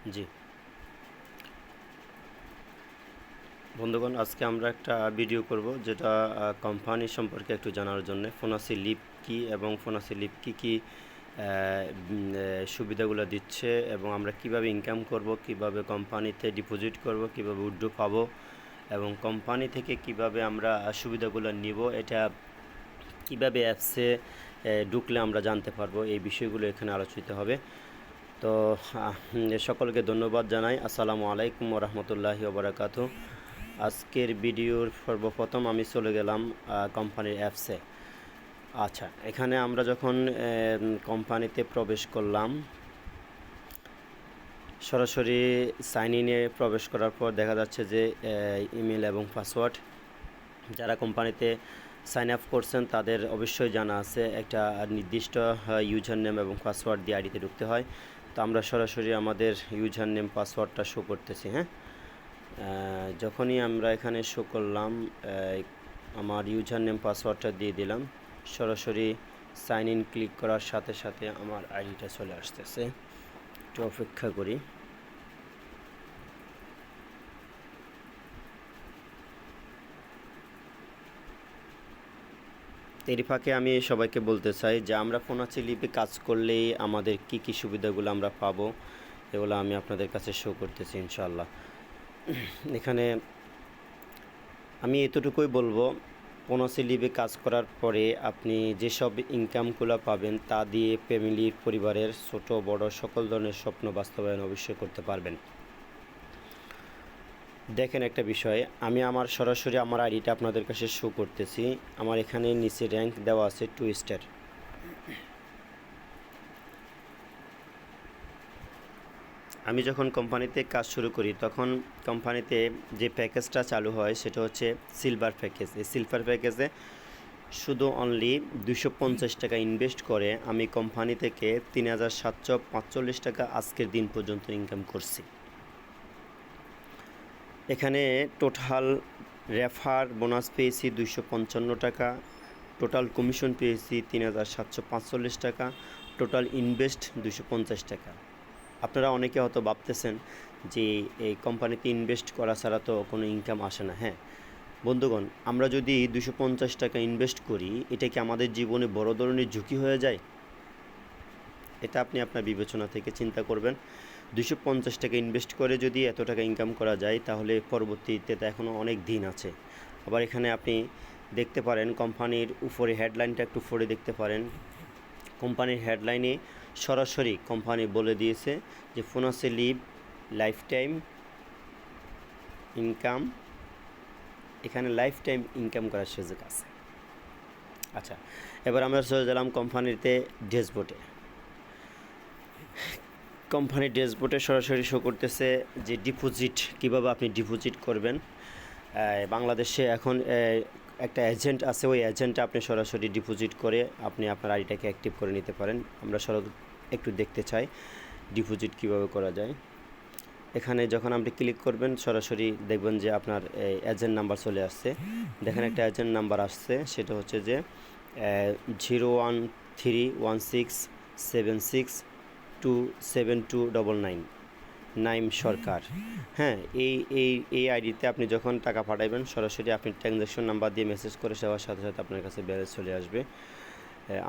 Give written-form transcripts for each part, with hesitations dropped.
জি বন্ধুগণ, আজকে আমরা একটা ভিডিও করব যেটা কোম্পানি সম্পর্কে একটু জানার জন্য। ফোনাসি লিপ কি এবং ফোনাসি লিপ কি সুবিধাগুলো দিচ্ছে এবং আমরা কিভাবে ইনকাম করব, কিভাবে কোম্পানিতে ডিপোজিট করব, কিভাবে উইথড্র পাবো এবং কোম্পানি থেকে কিভাবে আমরা সুবিধাগুলো নিব, এটা কিভাবে অ্যাপসে ঢুকলে আমরা জানতে পারবো, এই বিষয়গুলো এখানে আলোচিত হবে। তো সকলকে ধন্যবাদ জানাই। আসসালামু আলাইকুম রহমতুল্লাহি ওবরাকাতু। আজকের ভিডিওর সর্বপ্রথম আমি চলে গেলাম কোম্পানির অ্যাপসে। আচ্ছা, এখানে আমরা যখন কোম্পানিতে প্রবেশ করলাম, সরাসরি সাইন ইনে প্রবেশ করার পর দেখা যাচ্ছে যে ইমেল এবং পাসওয়ার্ড, যারা কোম্পানিতে সাইন আপ করছেন তাদের অবশ্যই জানা আছে একটা নির্দিষ্ট ইউজার নেম এবং পাসওয়ার্ড দিয়ে আইডিতে ঢুকতে হয়। তো আমরা সরাসরি আমাদের ইউজার নেম পাসওয়ার্ডটা শো করতেছি। হ্যাঁ, যখনই আমরা এখানে শো করলাম, আমার ইউজার নেম পাসওয়ার্ডটা দিয়ে দিলাম, সরাসরি সাইন ইন ক্লিক করার সাথে সাথে আমার আইডিটা চলে আসতেছে। একটু অপেক্ষা করি। এর ফাঁকে আমি সবাইকে বলতে চাই যে আমরা ফোনাসি লিপে কাজ করলেই আমাদের কি কি সুবিধাগুলো আমরা পাবো, এগুলো আমি আপনাদের কাছে শো করতেছি ইনশাআল্লাহ। এখানে আমি এতটুকুই বলবো, ফোনাসি লিপে কাজ করার পরে আপনি যেসব ইনকামগুলো পাবেন তা দিয়ে ফ্যামিলির, পরিবারের ছোট বড় সকল ধরনের স্বপ্ন বাস্তবায়ন অবশ্যই করতে পারবেন। দেখেন একটা বিষয়, আমি আমার সরাসরি আমার আইডিটা আপনাদের কাছে শো করতেছি। আমার এখানে নিচে র্যাঙ্ক দেওয়া আছে 2 স্টার। আমি যখন কোম্পানিতে কাজ শুরু করি তখন কোম্পানিতে যে প্যাকেজটা চালু হয় সেটা হচ্ছে সিলভার প্যাকেজ। এই সিলভার প্যাকেজে শুধু অনলি 250 টাকা ইনভেস্ট করে আমি কোম্পানি থেকে 3745 টাকা আজকের দিন পর্যন্ত ইনকাম করছি। এখানে টোটাল রেফার বোনাস পেয়েছি 255 টাকা, টোটাল কমিশন পেয়েছি 3745 টাকা, টোটাল ইনভেস্ট 250 টাকা। আপনারা অনেকে হয়তো ভাবতেছেন যে এই কোম্পানিতে ইনভেস্ট করা ছাড়া তো কোনো ইনকাম আসে না। হ্যাঁ বন্ধুগণ, আমরা যদি 250 টাকা ইনভেস্ট করি, এটা কি আমাদের জীবনে বড় ধরনের ঝুঁকি হয়ে যায়? এটা আপনি আপনার বিবেচনা থেকে চিন্তা করবেন। 250 টাকা ইনভেস্ট করে যদি এত টাকা ইনকাম করা যায়, তাহলে পরবর্তীতে তো এখনও অনেক দিন আছে। আবার এখানে আপনি দেখতে পারেন কোম্পানির উপরে হেডলাইনটা একটু পড়ে দেখতে পারেন। কোম্পানির হেডলাইনে সরাসরি কোম্পানি বলে দিয়েছে যে ফোনাসি লিপ লাইফ টাইম ইনকাম, এখানে লাইফ টাইম ইনকাম করার সুযোগ আছে। আচ্ছা, এবার আমরা চলে গেলাম কোম্পানিতে ড্যাশবোর্ডে। কোম্পানির ড্যাশবোর্ডে সরাসরি শো করতেছে যে ডিপোজিট, কীভাবে আপনি ডিপোজিট করবেন। বাংলাদেশে এখন একটা এজেন্ট আছে, ওই এজেন্টে আপনি সরাসরি ডিপোজিট করে আপনি আপনার আইডিটাকে অ্যাক্টিভ করে নিতে পারেন। আমরা একটু দেখতে চাই ডিপোজিট কিভাবে করা যায়। এখানে যখন আপনি ক্লিক করবেন সরাসরি দেখবেন যে আপনার এজেন্ট নাম্বার চলে আসছে। দেখেন একটা এজেন্ট নাম্বার আসছে, সেটা হচ্ছে যে 01316762729 নাইম সরকার। হ্যাঁ, এই আইডিতে আপনি যখন টাকা পাঠাবেন সরাসরি আপনি ট্রানজ্যাকশন নাম্বার দিয়ে মেসেজ করে যাওয়ার সাথে সাথে আপনার কাছে ব্যালেন্স চলে আসবে।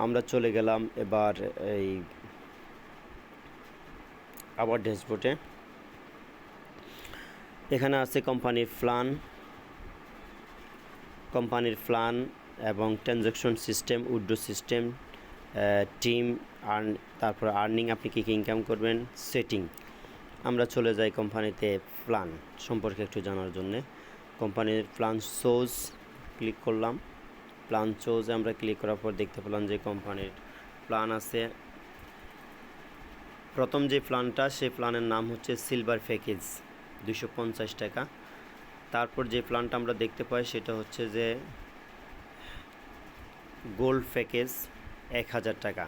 আমরা চলে গেলাম এবার আবার ড্যাশবোর্ডে। এখানে আছে কোম্পানির প্ল্যান এবং transaction system, withdraw system, team, তারপর আর্নিং, আপনি কী কী ইনকাম করবেন, সেটিং। আমরা চলে যাই কোম্পানিতে প্ল্যান সম্পর্কে একটু জানার জন্যে। কোম্পানির প্ল্যান শোজ ক্লিক করলাম। প্ল্যান শোজে আমরা ক্লিক করার পর দেখতে পেলাম যে কোম্পানির প্ল্যান আছে। প্রথম যে প্ল্যানটা, সেই প্ল্যানের নাম হচ্ছে সিলভার প্যাকেজ, 250 টাকা। তারপর যে প্ল্যানটা আমরা দেখতে পাই সেটা হচ্ছে যে গোল্ড প্যাকেজ, 1000 টাকা।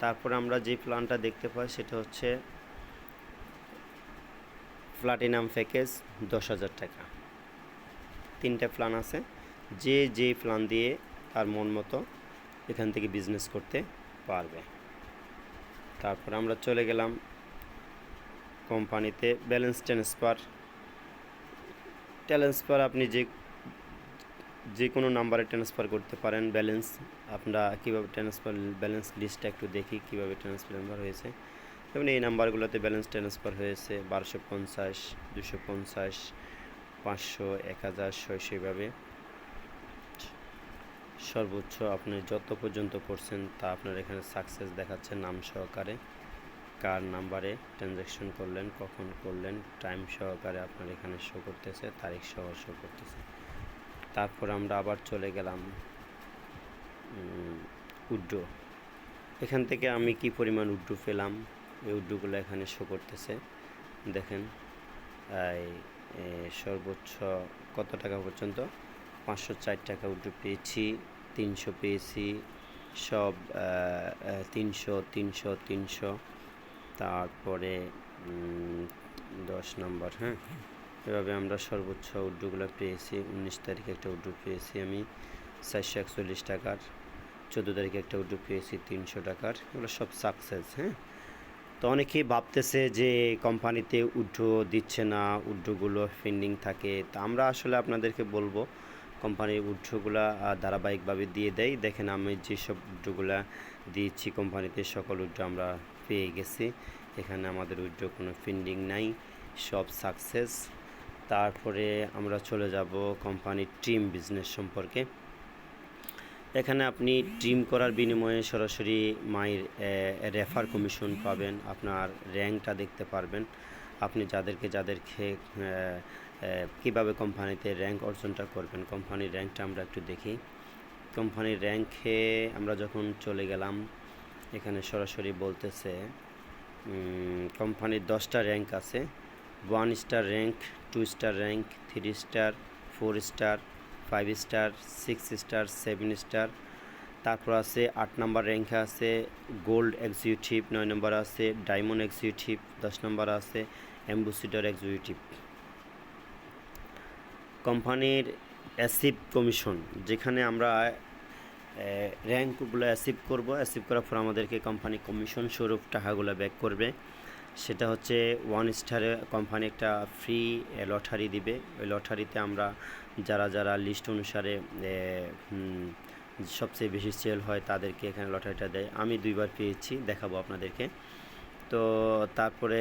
তারপর আমরা যে প্ল্যানটা দেখতে পাই সেটা হচ্ছে প্লাটিনাম প্যাকেজ, 10,000 টাকা। 3টা প্ল্যান আছে, যে প্ল্যান দিয়ে তার মন মতো এখান থেকে বিজনেস করতে পারবে। তারপর আমরা চলে গেলাম কোম্পানিতে ব্যালেন্স ট্রান্সফার আপনি যে কোনো নাম্বারে ট্রান্সফার করতে পারেন। ব্যালেন্স আমরা কীভাবে ব্যালেন্স লিস্টটা একটু দেখি কীভাবে ট্রান্সফার হয়েছে। যেমন এই নাম্বারগুলোতে ব্যালেন্স ট্রান্সফার হয়েছে 1250, 250, 500, 1000, 600 এভাবে সর্বোচ্চ আপনি যত পর্যন্ত করছেন তা আপনার এখানে সাকসেস দেখাচ্ছে নাম সহকারে, কার নাম্বারে ট্রানজ্যাকশন করলেন, কখন করলেন, টাইম সহকারে আপনার এখানে শো করতেছে, তারিখ সহ শো করতেছে। তারপর আমরা আবার চলে গেলাম উইথড্র। এখান থেকে আমি কি পরিমাণ উইথড্র পেলাম, এই উইথড্রগুলো এখানে শো করতেছে। দেখেন সর্বোচ্চ কত টাকা পর্যন্ত 504 টাকা উইথড্র পেয়েছি, 300 পেয়েছি, সব 300 300 300। তারপরে 10 নম্বর, হ্যাঁ, এভাবে আমরা সর্বোচ্চ উইথড্রগুলো পেয়েছি। 19 তারিখে একটা উইথড্র পেয়েছি আমি 441 টাকার, 14 তারিখে একটা উইথড্র পেয়েছি 300 টাকার। এগুলো সব সাকসেস। হ্যাঁ, তো অনেকেই ভাবতেছে যে কোম্পানিতে উইথড্র দিচ্ছে না, উইথড্রগুলো পেন্ডিং থাকে। তা আমরা আসলে আপনাদেরকে বলবো কোম্পানির উইথড্রগুলো ধারাবাহিকভাবে দিয়ে দেয়। দেখেন আমি যেসব উইথড্রগুলো দিয়েছি কোম্পানিতে সকল উইথড্র আমরা পেয়ে গেছি। এখানে আমাদের উইথড্র কোনো পেন্ডিং নাই, সব সাকসেস। তারপরে আমরা চলে যাব কোম্পানির টিম বিজনেস সম্পর্কে। এখানে আপনি টিম করার বিনিময়ে সরাসরি মাইর রেফার কমিশন পাবেন, আপনার র্যাঙ্কটা দেখতে পারবেন। আপনি যাদেরকে কীভাবে কোম্পানিতে র্যাঙ্ক অর্জনটা করবেন। কোম্পানির র্যাঙ্কটা আমরা একটু দেখি। কোম্পানির র্যাঙ্কে আমরা যখন চলে গেলাম, এখানে সরাসরি বলতেছে কোম্পানির 10টা র্যাঙ্ক আছে। 1 star rank, 2 star rank, 3 star, 4 star, 5 star, 6 star, 7 star. তারপর আছে 8 নম্বর র্যাঙ্কে আছে গোল্ড এক্সিকিউটিভ, 9 নম্বর আছে ডায়মন্ড এক্সিকিউটিভ, 10 নম্বর আছে অ্যাম্বাসেডর এক্সিকিউটিভ। কোম্পানির অ্যাচিভ কমিশন, যেখানে আমরা র্যাঙ্কগুলো অ্যাচিভ করার পর আমাদেরকে কোম্পানি কমিশন স্বরূপ টাকাগুলো ব্যাক করবে। সেটা হচ্ছে 1 স্টারে কোম্পানি একটা ফ্রি লটারি দিবে। ওই লটারিতে আমরা যারা লিস্ট অনুসারে সবচেয়ে বেশি সেল হয় তাদেরকে এখানে লটারিটা দেয়। আমি 2বার পেয়েছি, দেখাবো আপনাদেরকে। তো তারপরে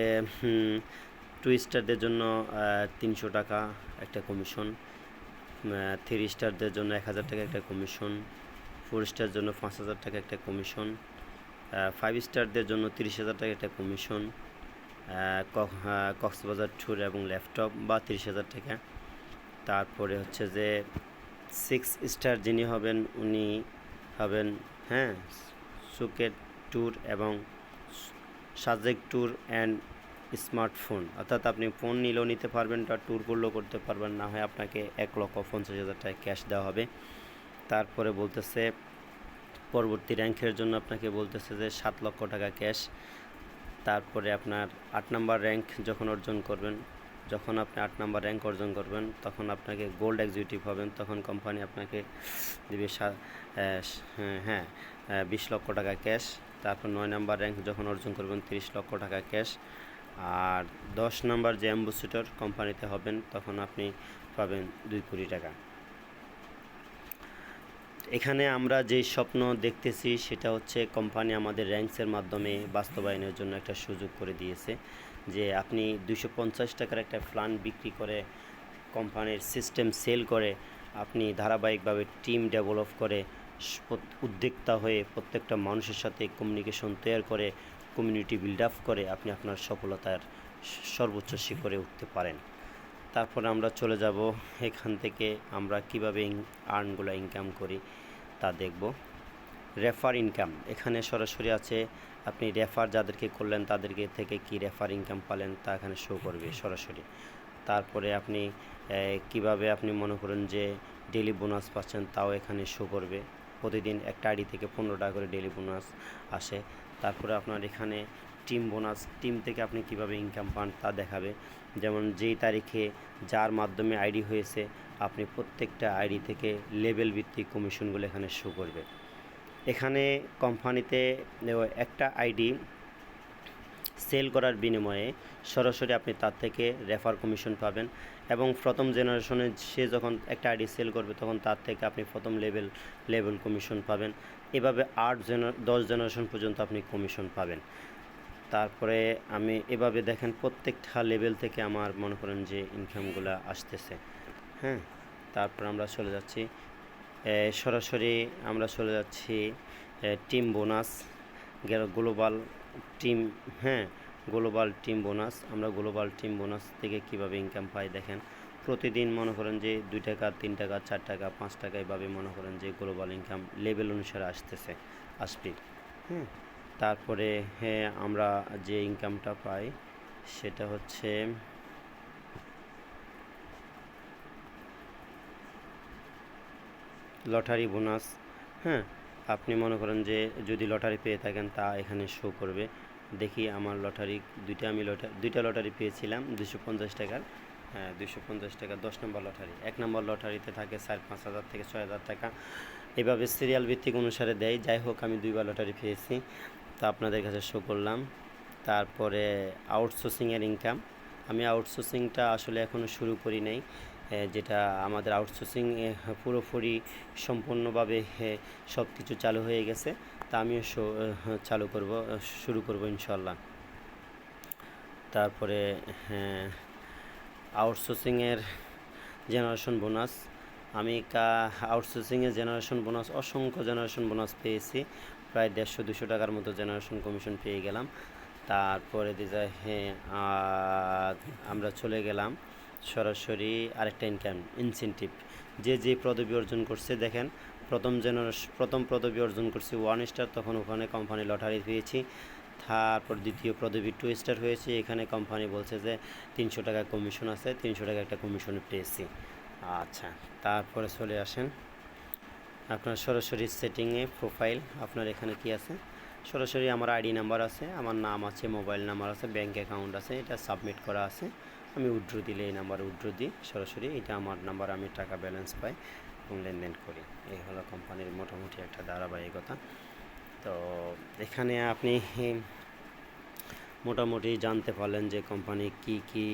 2 স্টারদের জন্য 300 টাকা একটা কমিশন, 3 স্টারদের জন্য 1000 টাকা একটা কমিশন, 4 স্টার জন্য 5000 টাকা একটা কমিশন, 5 স্টারদের জন্য 30,000 টাকা একটা কমিশন, কক্সবাজার ট্যুর এবং ল্যাপটপ বা 30,000 টাকা। তারপরে হচ্ছে যে 6 স্টার যিনি হবেন উনি হবেন, হ্যাঁ, সুকেট ট্যুর এবং সাজেক ট্যুর অ্যান্ড স্মার্টফোন, অর্থাৎ আপনি ফোন নিলেও নিতে পারবেন, বা ট্যুর করলেও করতে পারবেন, না হয় আপনাকে 1,50,000 টাকা ক্যাশ দেওয়া হবে। তারপরে বলতেছে পরবর্তী র্যাঙ্কের জন্য আপনাকে বলতেছে যে 7 লক্ষ টাকা ক্যাশ। তারপরে আপনার 8 নাম্বার র্যাঙ্ক যখন আপনি 8 নাম্বার র্যাঙ্ক অর্জন করবেন তখন আপনাকে গোল্ড এক্সিকিউটিভ হবেন, তখন কোম্পানি আপনাকে দেবে 20 লক্ষ টাকা ক্যাশ। তারপর 9 নাম্বার র্যাঙ্ক যখন অর্জন করবেন 30 লক্ষ টাকা ক্যাশ। আর 10 নাম্বার যে অ্যাম্বাসেডর কোম্পানিতে হবেন তখন আপনি পাবেন 2 কোটি টাকা। এখানে আমরা যে স্বপ্ন দেখতেছি সেটা হচ্ছে কোম্পানি আমাদের র্যাঙ্কসের মাধ্যমে বাস্তবায়নের জন্য একটা সুযোগ করে দিয়েছে, যে আপনি 250 টাকার একটা প্ল্যান বিক্রি করে কোম্পানির সিস্টেম সেল করে আপনি ধারাবাহিকভাবে টিম ডেভেলপ করে উদ্যোক্তা হয়ে প্রত্যেকটা মানুষের সাথে কমিউনিকেশন তৈরি করে কমিউনিটি বিল্ড আপ করে আপনি আপনার সফলতার সর্বোচ্চ শিখরে উঠতে পারেন। তারপর আমরা চলে যাব এখান থেকে আমরা কিভাবে আর্নগুলো ইনকাম করি তা দেখব। রেফার ইনকাম এখানে সরাসরি আছে, আপনি রেফার যাদেরকে করলেন তাদেরকে থেকে কি রেফার ইনকাম পালেন তা এখানে শো করবে সরাসরি। তারপরে আপনি কিভাবে আপনি মনে করেন যে ডেইলি বোনাস পাচ্ছেন তাও এখানে শো করবে। প্রতিদিন একটা আইডি থেকে 15 টাকা করে ডেইলি বোনাস আসে। তারপরে আপনার এখানে টিম বোনাস, টিম থেকে আপনি কিভাবে ইনকাম পান তা দেখাবে। যেমন যেই তারিখে যার মাধ্যমে আইডি হয়েছে আপনি প্রত্যেকটা আইডি থেকে লেভেল ভিত্তিক কমিশনগুলো এখানে শো করবে। এখানে কোম্পানিতে একটা আইডি সেল করার বিনিময়ে সরাসরি আপনি তার থেকে রেফার কমিশন পাবেন এবং প্রথম জেনারেশনে সে যখন একটা আইডি সেল করবে তখন তার থেকে আপনি প্রথম লেভেল কমিশন পাবেন। এভাবে 10 জেনারেশন পর্যন্ত আপনি কমিশন পাবেন। তারপরে আমি এভাবে দেখেন প্রত্যেকটা লেভেল থেকে আমার মনে করেন যে ইনকামগুলো আসতেছে। হ্যাঁ, তারপর আমরা চলে যাচ্ছি সরাসরি আমরা চলে যাচ্ছি টিম বোনাস গ্লোবাল টিম। হ্যাঁ, গ্লোবাল টিম বোনাস। আমরা গ্লোবাল টিম বোনাস থেকে কিভাবে ইনকাম পাই দেখেন, প্রতিদিন মনে করেন যে 2 টাকা 3 টাকা 4 টাকা 5 টাকা এভাবে মনে করেন যে গ্লোবাল ইনকাম লেভেল অনুসারে আসবে। হ্যাঁ, তারপরে হ্যাঁ আমরা যে ইনকামটা পাই সেটা হচ্ছে লটারি বোনাস। হ্যাঁ, আপনি মনে করেন যে যদি লটারি পেয়ে থাকেন তা এখানে শো করবে। দেখি আমার লটারি দুইটা লটারি পেয়েছিলাম 250 টাকার। হ্যাঁ, 250 টাকা 10 নম্বর লটারি। 1 নম্বর লটারিতে থাকে 4-5 হাজার থেকে 6 হাজার টাকা, এভাবে সিরিয়াল ভিত্তিক অনুসারে দেয়। যাই হোক, আমি 2বার লটারি পেয়েছি, তা আপনাদের কাছে শো করলাম। তারপরে আউটসোর্সিংয়ের ইনকাম। আমি আউটসোর্সিংটা আসলে এখনও শুরু করি নাই, যেটা আমাদের আউটসোর্সিং পুরোপুরি সম্পূর্ণভাবে সব কিছু চালু হয়ে গেছে, তা আমিও শুরু করব ইনশাল্লাহ। তারপরে আউটসোর্সিংয়ের জেনারেশন বোনাস। আমি আউটসোর্সিংয়ের জেনারেশন বোনাস অসংখ্য জেনারেশন বোনাস পেয়েছি, প্রায় 150-200 টাকার মতো জেনারেশন কমিশন পেয়ে গেলাম। তারপরে আমরা চলে গেলাম সরাসরি আরেকটা ইনসেন্টিভ। যে পদবি অর্জন করছে দেখেন, প্রথম পদবি অর্জন করছি 1 স্টার, তখন ওখানে কোম্পানি লটারি পেয়েছি। তারপর দ্বিতীয় পদবি 2 স্টার হয়েছে, এখানে কোম্পানি বলছে যে 300 টাকা কমিশন আছে, 300 টাকা একটা কমিশন পেয়েছি। আচ্ছা, তারপরে চলে আসেন আপনার সরাসরি সেটিংয়ে প্রোফাইল। আপনার এখানে কি আছে, সরাসরি আমার আইডি নাম্বার আছে, আমার নাম আছে, মোবাইল নাম্বার আছে, ব্যাঙ্ক অ্যাকাউন্ট আছে, এটা সাবমিট করা আছে। আমি উইথড্র দিলে এই নাম্বারে উইথড্র দিই সরাসরি, এটা আমার নাম্বার, আমি টাকা ব্যালেন্স পাই এবং লেনদেন করি। এই হলো কোম্পানির মোটামুটি একটা ধারাবাহিকতা। তো এখানে আপনি মোটামুটি জানতে পারলেন যে কোম্পানি কী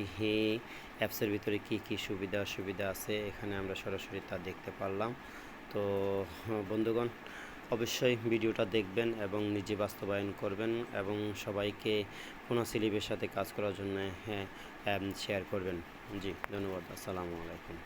অ্যাপসের ভিতরে কী সুবিধা অসুবিধা আছে, এখানে আমরা সরাসরি তা দেখতে পারলাম। তো বন্ধুগণ, অবশ্যই ভিডিওটা দেখবেন এবং নিজে বাস্তবায়ন করবেন এবং সবাইকে ফোনাসিলিপের সাথে কাজ করার জন্য শেয়ার করবেন। জি, ধন্যবাদ। আসসালামু আলাইকুম।